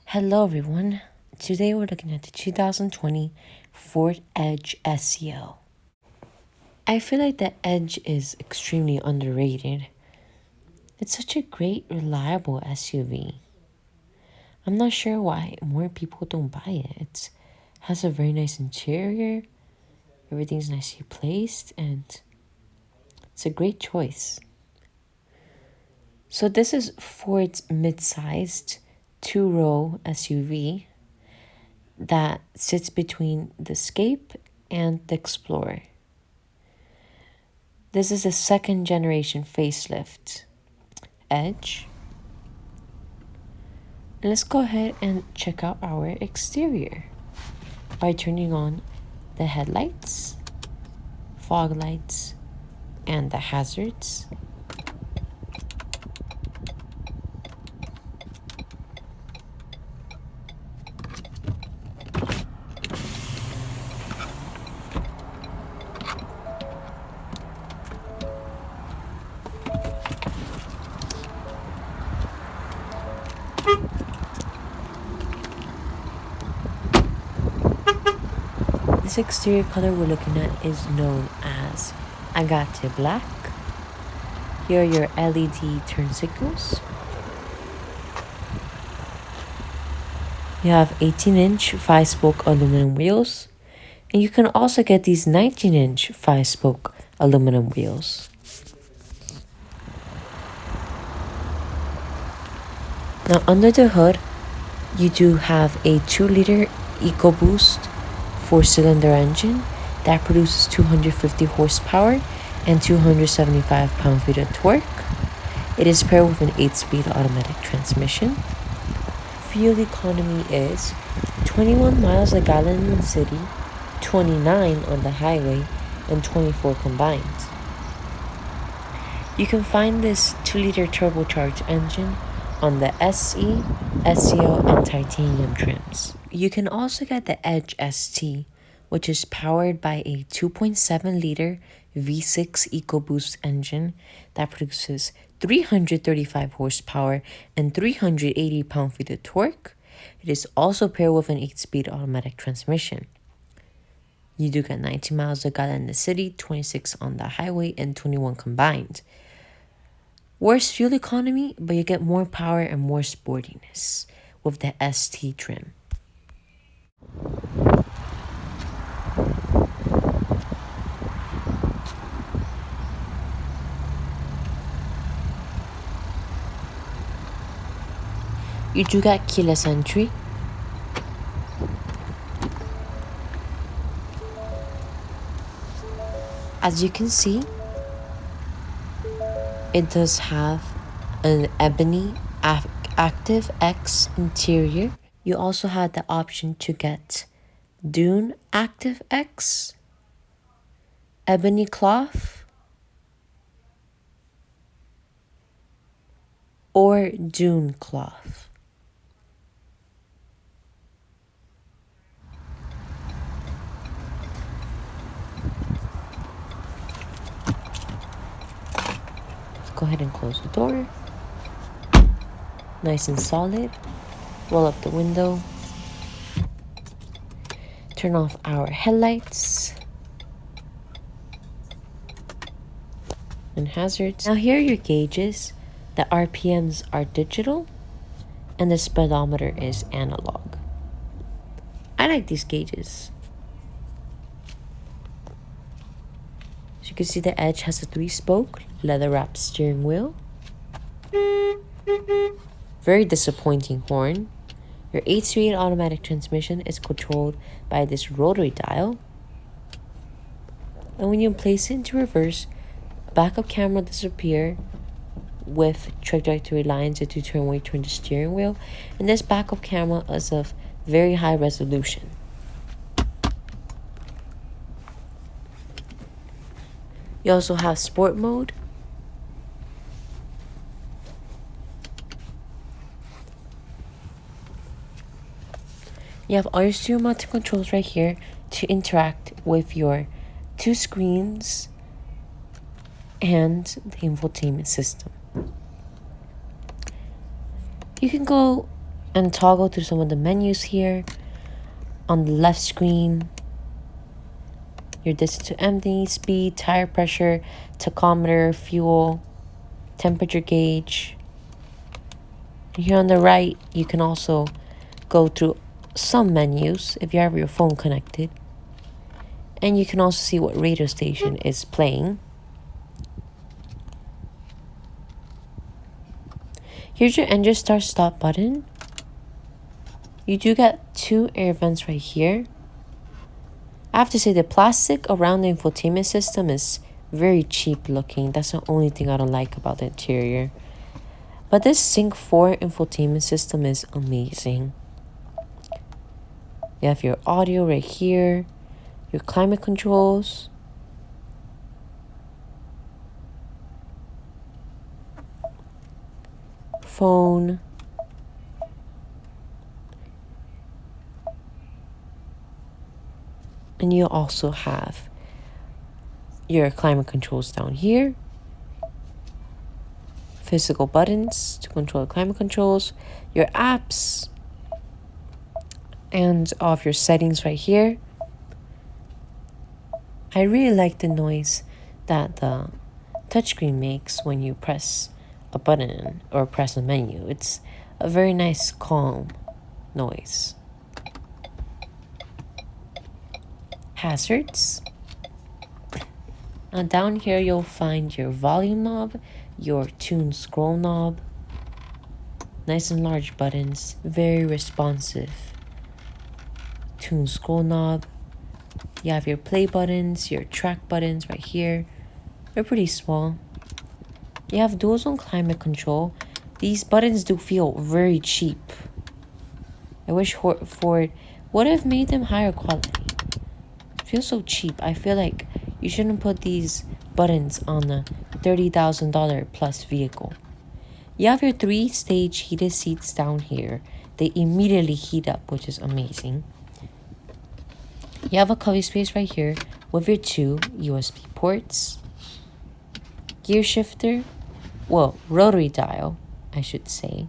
Hello everyone. Today we're looking at the 2020 Ford Edge SEL. I feel like the Edge is extremely underrated. It's such a great, reliable SUV. I'm not sure why more people don't buy it. It has a very nice interior, everything's nicely placed, and it's a great choice. So this is Ford's mid-sized two-row SUV that sits between the Escape and the Explorer. This is a second generation facelift Edge. And let's go ahead and check out our exterior by turning on the headlights, fog lights, and the hazards. This exterior color we're looking at is known as Agate Black. Here are your LED turn signals. You have 18-inch 5-spoke aluminum wheels, and you can also get these 19-inch 5-spoke aluminum wheels. Now under the hood, you do have a 2-liter EcoBoost 4-cylinder engine that produces 250 horsepower and 275 pound-feet of torque. It is paired with an 8-speed automatic transmission. Fuel economy is 21 miles a gallon in the city, 29 on the highway, and 24 combined. You can find this 2-liter turbocharged engine on the SE, SEL, and titanium trims. You can also get the Edge ST, which is powered by a 2.7-liter V6 EcoBoost engine that produces 335 horsepower and 380 pound-feet of torque. It is also paired with an 8-speed automatic transmission. You do get 19 miles a gallon in the city, 26 on the highway, and 21 combined. Worse fuel economy, but you get more power and more sportiness with the ST trim. You do get keyless entry. As you can see, it does have an ebony Active X interior. You also had the option to get Dune Active X, ebony cloth, or Dune cloth. Let's go ahead and close the door. Nice and solid. Roll up the window. Turn off our headlights and hazards. Now here are your gauges. The RPMs are digital and the speedometer is analog. I like these gauges. As you can see, the Edge has a 3-spoke leather-wrapped steering wheel. Very disappointing horn. Your 8-speed automatic transmission is controlled by this rotary dial. And when you place it into reverse, backup camera disappear with trajectory lines to determine where you turn the steering wheel. And this backup camera is of very high resolution. You also have sport mode. You have all your steering mounted controls right here to interact with your 2 screens and the infotainment system. You can go and toggle through some of the menus here. On the left screen, your distance to empty, speed, tire pressure, tachometer, fuel, temperature gauge. And here on the right, you can also go through some menus if you have your phone connected. And you can also see what radio station is playing. Here's your engine start stop button. You do get 2 air vents right here. I have to say the plastic around the infotainment system is very cheap looking. That's the only thing I don't like about the interior. But this Sync 4 infotainment system is amazing. You have your audio right here, your climate controls, phone, and you also have your climate controls down here, physical buttons to control the climate controls, your apps, and all of your settings right here. I really like the noise that the touchscreen makes when you press a button or press a menu. It's a very nice, calm noise. Hazards. Now down here you'll find your volume knob, your tune scroll knob. Nice and large buttons, very responsive. Tune scroll knob. You have your play buttons, your track buttons right here. They're pretty small. You have dual zone climate control. These buttons do feel very cheap. I wish Ford would have made them higher quality. It feels so cheap. I feel like you shouldn't put these buttons on a $30,000 plus vehicle. You have your 3-stage heated seats down here. They immediately heat up, which is amazing. You have a cubby space right here with your 2 USB ports. Gear shifter. Well, rotary dial, I should say.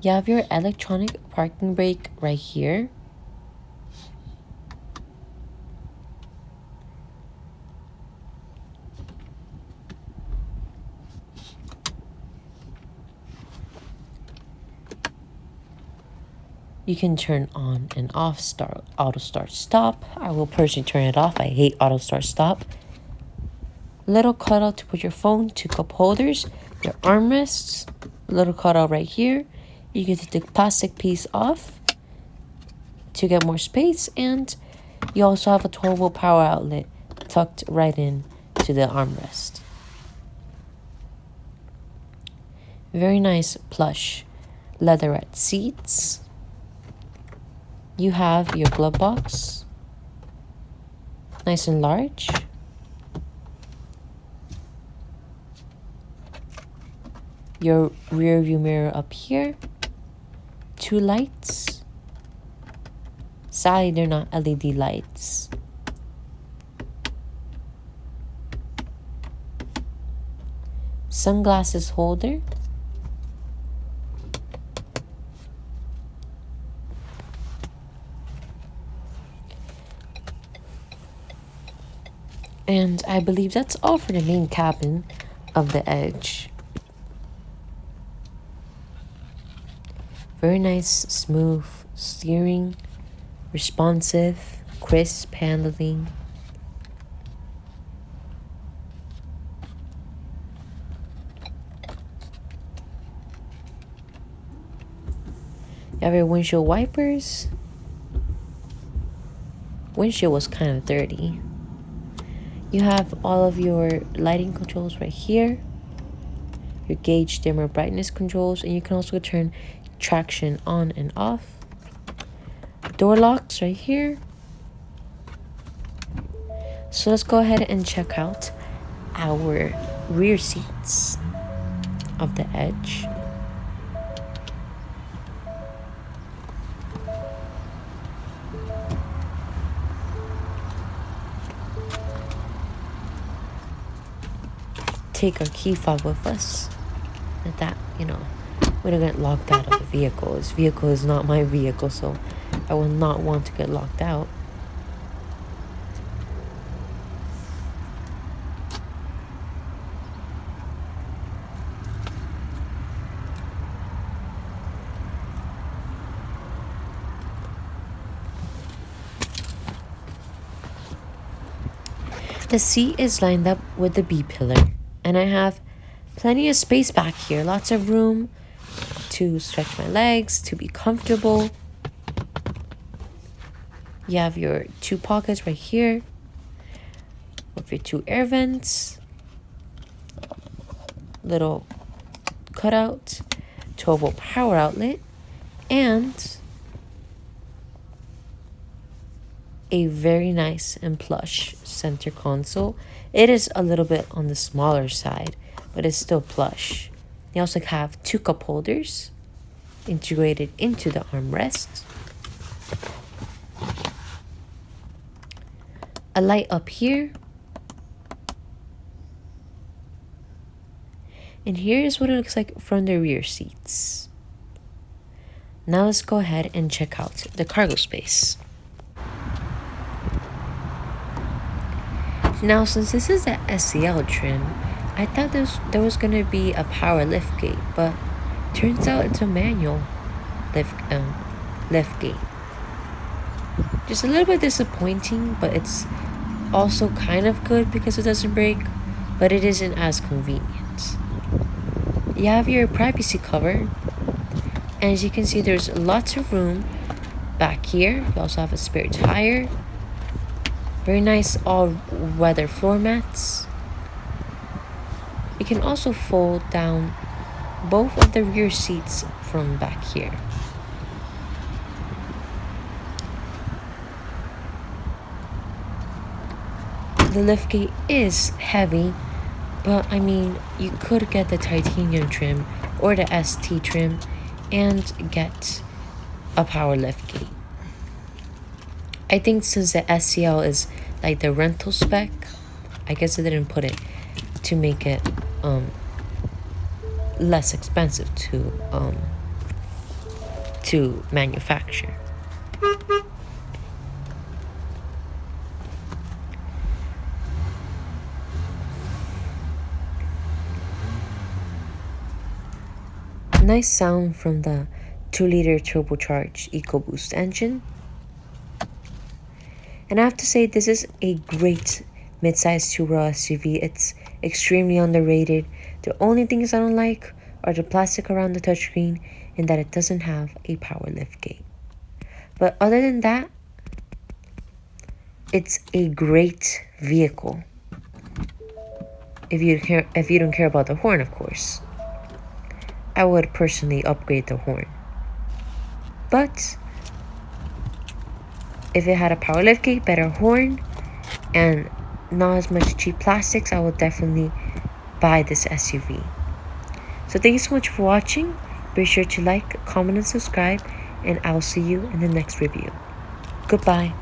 You have your electronic parking brake right here. You can turn on and off auto start stop. I will personally turn it off. I hate auto start stop. Little cutout to put your phone, 2 cup holders, your armrests, little cutout right here. You can take the plastic piece off to get more space, and you also have a 12-volt power outlet tucked right in to the armrest. Very nice plush leatherette seats. You have your glove box, nice and large. Your rear view mirror up here. 2 lights. Sadly, they're not LED lights. Sunglasses holder. And I believe that's all for the main cabin of the Edge. Very nice, smooth steering, responsive, crisp handling. You have your windshield wipers. Windshield was kind of dirty. You have all of your lighting controls right here. Your gauge, dimmer, brightness controls, and you can also turn traction on and off. Door locks right here. So let's go ahead and check out our rear seats of the Edge. take our key fob with us. That, we don't get locked out of the vehicle. This vehicle is not my vehicle, so I will not want to get locked out. The seat is lined up with the B pillar, and I have plenty of space back here. Lots of room to stretch my legs, to be comfortable. You have your 2 pockets right here with your 2 air vents, little cutout, 12-volt power outlet, and a very nice and plush center console. It is a little bit on the smaller side, but it's still plush. You also have 2 cup holders integrated into the armrest. A light up here. And here is what it looks like from the rear seats. Now let's go ahead and check out the cargo space. Now, since this is the SEL trim, I thought there was going to be a power lift gate, but turns out it's a manual lift gate. Just a little bit disappointing, but it's also kind of good because it doesn't break, but it isn't as convenient. You have your privacy cover, and as you can see, there's lots of room back here. You also have a spare tire. Very nice all-weather floor mats. You can also fold down both of the rear seats from back here. The liftgate is heavy, but I mean, you could get the titanium trim or the ST trim and get a power liftgate. I think since the SEL is like the rental spec, I guess I didn't put it to make it less expensive to manufacture. Nice sound from the 2-liter turbocharged EcoBoost engine. And I have to say, this is a great mid-size 2-row SUV. It's extremely underrated. The only things I don't like are the plastic around the touchscreen and that it doesn't have a power liftgate. But other than that, it's a great vehicle. If you don't care about the horn, of course. I would personally upgrade the horn. But if it had a power liftgate, better horn, and not as much cheap plastics, I will definitely buy this SUV. So thank you so much for watching. Be sure to like, comment, and subscribe, and I will see you in the next review. Goodbye.